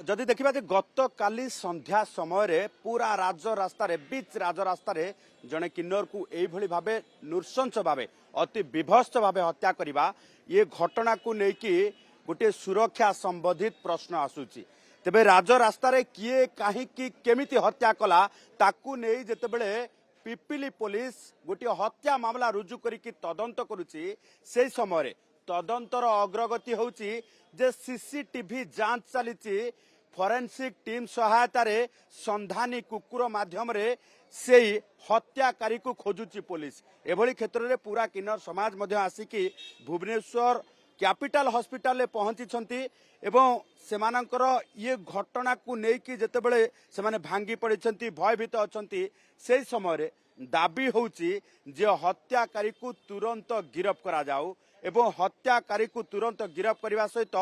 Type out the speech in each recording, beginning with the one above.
जदि देखा गत काली संध्या समय पूरा राजरास्तार बीच राजरास्तार जड़े किन्नर को यही भाव नृशंस भाव अति विभत्स भाव हत्या करने ये घटना को लेकिन गोटे सुरक्षा संबंधित प्रश्न आसूची। तेबे राजरास्तार किए कहीं केमिति हत्या कला ताकू नहीं जितेबले पिपिली पुलिस गोटे हत्या मामला रुजु करिकी तदंत करुची से समय तदंतर अग्रगति होउची जे सीसीटीवी जांच चली फॉरेंसिक टीम सहायता रे संधानी कुकुर माध्यम रे से हत्याकारी को खोजुची पुलिस। एभली क्षेत्र में पूरा किन्नर समाज मध्य आसिकी भुवनेश्वर कैपिटल हॉस्पिटल पहुंची एवं सेमानंकर ये घटना को लेकिन जितेबले से भांगी पड़ती भयभीत अच्छा से समय दाबी होउची जे हत्याकारी को तुरंत गिरफ करा जाऊ एवं हत्याकारी को तुरंत गिरफ करने सहित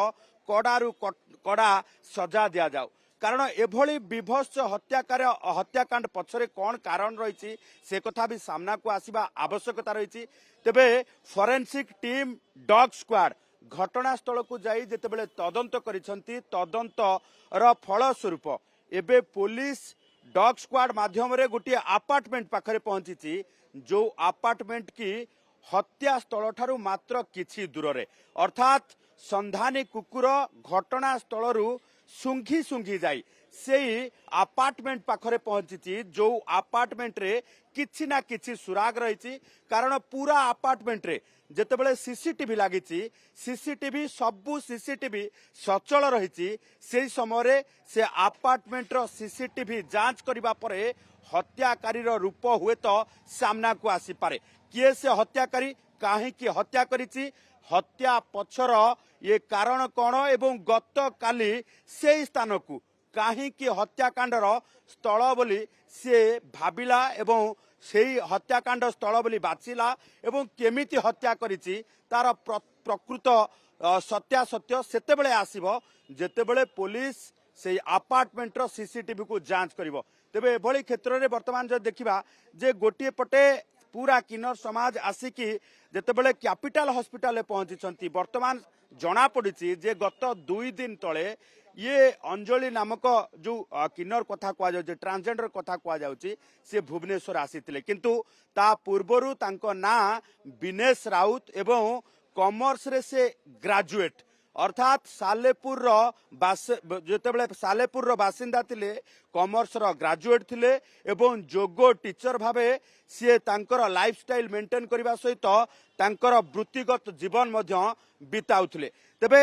कड़ारू कड़ा सजा दि जाऊ। कारण एभली विभत्स हत्याकांड पछरे कौन कारण रही से कथा भी सामना को आसीबा आवश्यकता रही। तेबे फॉरेंसिक टीम डॉग स्क्वाड घटनास्थल को जाई जेतेबेले तदंत करिसंती तदंतर फल स्वरूप एबे पुलिस डॉग स्क्वाड माध्यम रे गोटे अपार्टमेंट पाखरे पहुंची जो अपार्टमेंट की हत्या स्थल ठारू मात्र किछि दूर रे अर्थात संधानी कुकुर घटना स्थल सुंघी सुंघी जाई से अपार्टमेंट पाखरे पहुंची जो अपार्टमेंट रे किछि ना किछि सुराग रही। कारण पूरा अपार्टमेंट रे जेतेबेले सीसीटीवी लागी सीसीटीवी सबू सीसीटीवी सचल रही से समय से अपार्टमेंट रो सीसीटीवी जांच करबा परे हत्याकारी रूप हुए तो सामना को आसी पारे। किए से हत्याकारी काहे की हत्या करिछि हत्या पछर ये कारण कौन एवं गत काली से स्थान को काहे की हत्याकांडर स्थल बोली से भाबिला एवं सेही हत्याकांड स्थल बोली बाछिला एवं केमिति हत्या करिछि तार प्रकृत सत्यासत्य सेतेबेले आसीबो जेतेबेले पुलिस से अपार्टमेंट रो सीसीटीवी को जांच करिवो। तेबे एभली क्षेत्र में वर्तमान जो देखिबा जे गोटे पटे पूरा किन्नर समाज आसिकी जेतेबेले कैपिटल हॉस्पिटल पहुंची वर्तमान जना पड़ी जे गत 2 दिन तले ये अंजलि नामक जो किन्नर कथा कह ट्रांसजेंडर कथा कह सी भुवनेश्वर आसीथिले किंतु ता पूर्वरु तांको ना विनेश राउत एवं कॉमर्स रे से ग्रेजुएट अर्थात सालेपुर जेतेबेले सालेपुर बासिंदा थिले कॉमर्स रो ग्रेजुएट थिले एवं जोगो टीचर भावे सी तांकर लाइफस्टाइल मेंटेन करबा सहित तांकर वृत्तिगत जीवन मध्य बिताउथिले। तेबे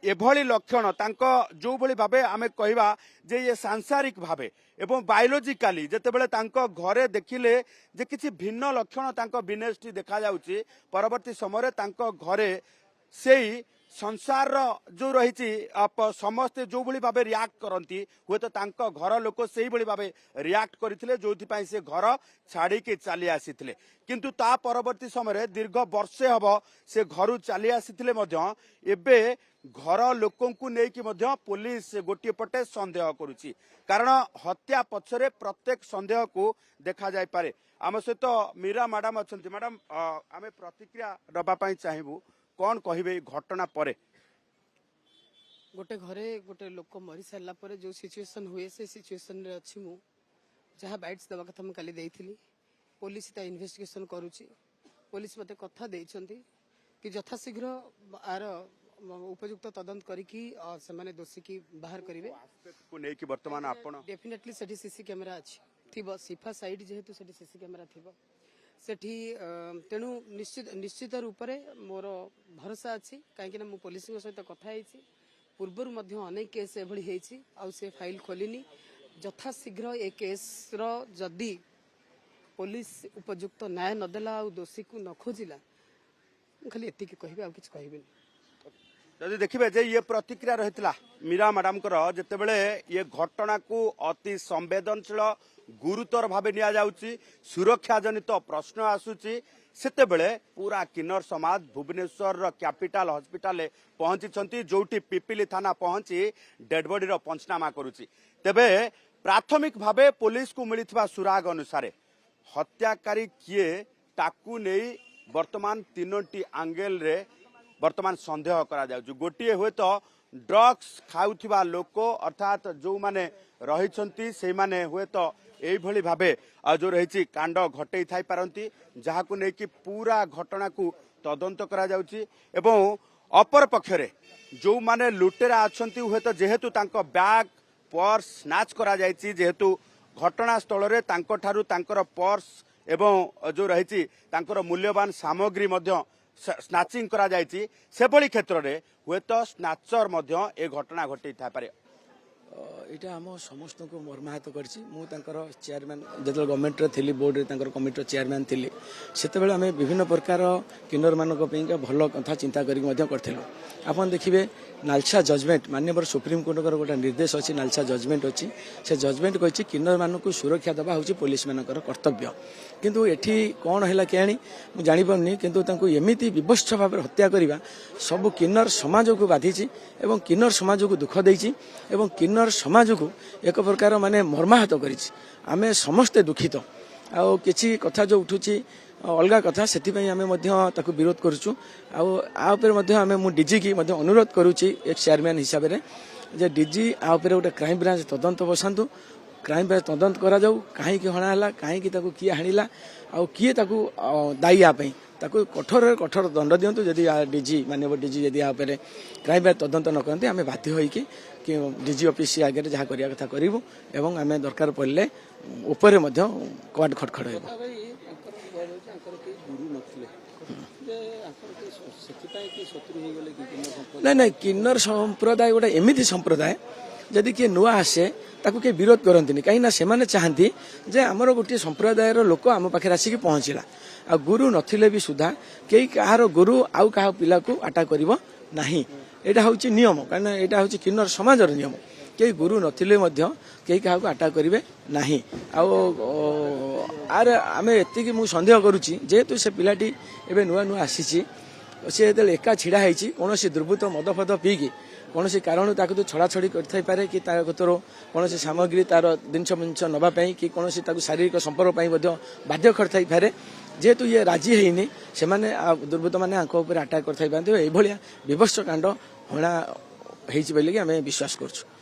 एभली लक्षण तांको जो भली भावे आमे कहबा जे ये सांसारिक भावे एवं बायोलॉजिकली जेतेबेले तांको घरे देखिले जे किछि भिन्न लक्षण तांको विनेशटी देखा जाउची परवर्ती समय तांको घरे सेही संसार जो रही समस्ते जो भली भावे रिएक्ट करती हुए तो तांको घर लोक से भली भावे रिएक्ट करथिले जोथि से घर छाड़ी के चली आसीथिले किंतु ता परवर्ती समय दीर्घ वर्षे हब से घर चली आसीथिले मध्य एबे घर लोकों को नेकी मध्य पुलिस गोटे पटे संदेह करुची कारण हत्या पछरे प्रत्येक संदेह को देखा जाय पारे। आम सहित मीरा मैडम अच्छा मैडम आम प्रतिक्रिया दबा चाहबू कौन कहे घटना परे गोटे घरे गोटे लोक मरी सारा पर जो सिचुएशन हुए से सिचुएशन रे अछि मु जहाँ बाइट्स दवा कथा काली देइथिली पुलिस ता इन्वेस्टिगेशन करूची पुलिस मते कथा देइछंती कि यथाशीघ्र आर उपयुक्त तदंत करिकी से माने दोषी की बाहर करिवे को नै कि वर्तमान आपण डेफिनेटली सेठी सीसी कैमरा अछि थिबो सिफा साइड जेहेतु सेठी सीसी कैमरा थिबो सेठी तेणु निश्चित रूप से मोर भरोसा अच्छी कहीं मु पुलिस सहित कथा पूर्वर अनेक केस एभली से फाइल खोलिनी यथाशीघ्र ए केस जदि पुलिस उपयुक्त न्याय नदेला दोषी को न खोजिला खाली एति कहबे आ किछ कहबेनी। जदि देखिए जे ये प्रतिक्रिया रही मीरा मैडम जितेबले ये घटना को अति संवेदनशील गुरुतर भाव नि सुरक्षा जनित प्रश्न आसूची सेतेबेले पूरा किन्नर समाज भुवनेश्वर कैपिटल हॉस्पिटल पहुंची जोटी पिपिली थाना पहुंची डेड बॉडी रो पंचनामा करुची। तेबे प्राथमिक भावे पुलिस को मिलिथिबा सुराग अनुसार हत्याकारी किए ताकू नहीं वर्तमान 3टी एंगल रे वर्तमान संदेह करा जाउछु। गोटे हुए तो ड्रग्स खाउथिबा लोक अर्थात जो माने रहिछंती से माने हुए तो एभली भाबे जो रही कांड घटई थाई पारंती जहाकु नै कि पूरा घटना को तदंत करा जाउची एवं अपर पक्षरे जो माने लुटेरा अछंती हुए तो जेहेतु तांको बैग पर्स स्नाच करा जायची जेहेतु घटना स्थल रे तांको ठारू तांकर पर्स एवं जो रही तांकर मूल्यवान सामग्री मध्य स्नाचिंग करा जायची सेभली क्षेत्र रे हुए तो स्नाचर मध्य ए घटना घटई था पारे এটা ଆମ ସମସ୍ତଙ୍କୁ ମର୍ମାହତ କରିଛି ମୁଁ ତାଙ୍କର ଚେୟାରମ୍ୟାନ୍ ଯେତେବେଳେ ଗଭର୍ଣ୍ଣମେଣ୍ଟରେ ଥିଲି ବୋର୍ଡରେ ତାଙ୍କର କମିଟିର ଚେୟାରମ୍ୟାନ୍ ଥିଲି ସେତେବେଳେ ଆମେ ବିଭିନ୍ନ ପ୍ରକାର କିନ୍ନରମାନଙ୍କ ପାଇଁକା ଭଲ କଥା ଚିନ୍ତା କରିକି ମଧ୍ୟ କରିଥିଲୁ ଆପଣ ଦେଖିବେ ନାଲସା ଜଜମେଣ୍ଟ ମାନ୍ୟବର ସୁପ୍ରିମକୋର୍ଟଙ୍କର ଗୋଟେ ନିର୍ଦ୍ଦେଶ ଅଛି ନାଲସା ଜଜମେଣ୍ଟ ଅଛି ସେ ଜଜମେଣ୍ଟ କହିଛି କିନ୍ନରମାନଙ୍କୁ ସୁରକ୍ଷା ଦେବା ହେଉଛି ପୋଲିସମାନଙ୍କର କର୍ତ୍ତବ୍ୟ କିନ୍ତୁ ଏଠି କ'ଣ ହେଲା କେଜାଣି ମୁଁ ଜାଣିପାରୁନି କିନ୍ତୁ ତାଙ୍କୁ ଏମିତି ବିଭତ୍ସ ଭାବରେ ହତ୍ୟା କରିବା ସବୁ କିନ୍ନର ସମାଜକୁ ବାଧିଛି ଏବଂ କିନ୍ନର ସମାଜକୁ ଦୁଃଖ ଦେଇଛି ଏବଂ କିନ୍ନର ସମାଜକୁ ଏକ ପ୍ରକାର ମାନେ ମର୍ମାହତ କରିଛି ଆମେ ସମସ୍ତେ ଦୁଃଖିତ ଆଉ କିଛି କଥା ଯେଉଁ ଉଠୁଛି ଅଲଗା କଥା ସେଥିପାଇଁ ଆମେ ମଧ୍ୟ ତାକୁ ବିରୋଧ କରୁଛୁ ଆଉ ଆ ଉପରେ ମଧ୍ୟ ଆମେ ମୁଁ ଡିଜି କି ମଧ୍ୟ ଅନୁରୋଧ କରୁଛି ଏକ ଚେୟାରମ୍ୟାନ୍ ହିସାବରେ ଯେ ଡିଜି ଆ ଉପରେ ଗୋଟେ କ୍ରାଇମ ବ୍ରାଞ୍ଚ ତଦନ୍ତ ବସାନ୍ତୁ କ୍ରାଇମ ବ୍ରାଞ୍ଚ ତଦନ୍ତ କରାଯାଉ କାହିଁକି ହଣା ହେଲା କାହିଁକି ତାକୁ କିଏ ହାଣିଲା ଆଉ କିଏ ତାକୁ ଦାୟୀ ଆ ପାଇଁ ତାକୁ କଠୋରରେ କଠୋର ଦଣ୍ଡ ଦିଅନ୍ତୁ ଯଦି ଡିଜି ମାନ୍ୟବର ଡିଜି ଯଦି ଆ ଉପରେ କ୍ରାଇମ ବ୍ରାଞ୍ଚ ତଦନ୍ତ ନ କରନ୍ତି ଆମେ ବାଧ୍ୟ ହୋଇକି कि डीजी ऑफिस आगे जहाँ करने कथा करूँ एवं आम दरकार पड़े उपरे कवाट खटखड़ हो ना किन्नर संप्रदाय गोटे एमती संप्रदाय जदि किए नुआ आसे ताकू किए विरोध करती कहीं से चाहती जे आमर गोटे संप्रदायर लोक आम पाखे आसिक पहुँचला आ गुरु नथिले भी सुधा कई कहार गुरु आउ कहा पिला को अटैक करिवो नाही एटा होची नियम कारण एटा होची किन्नर समाजर नियम कई गुरु नथिले मध्य कई कहा को अटैक करिवे नाही आर आमे एतिकी मु संदेह करूची जेहेतु से पिलाटी एबे नुआ नुआ आसीची से जेतेले एका छिड़ा हैची कोनोसी दुर्बृत्त मद फद पीकी कौन कारण ताकू छड़ा छड़ी करे कि तर कौन सामग्री तार जिनस मिनस नापी कि कौन शारीरिक संपर्क बाध्य करे जेहेतु ये राजी है से दुर्बृत्त मैंने अटैक कर विभत्स कांड होना होगी आम विश्वास करुँ।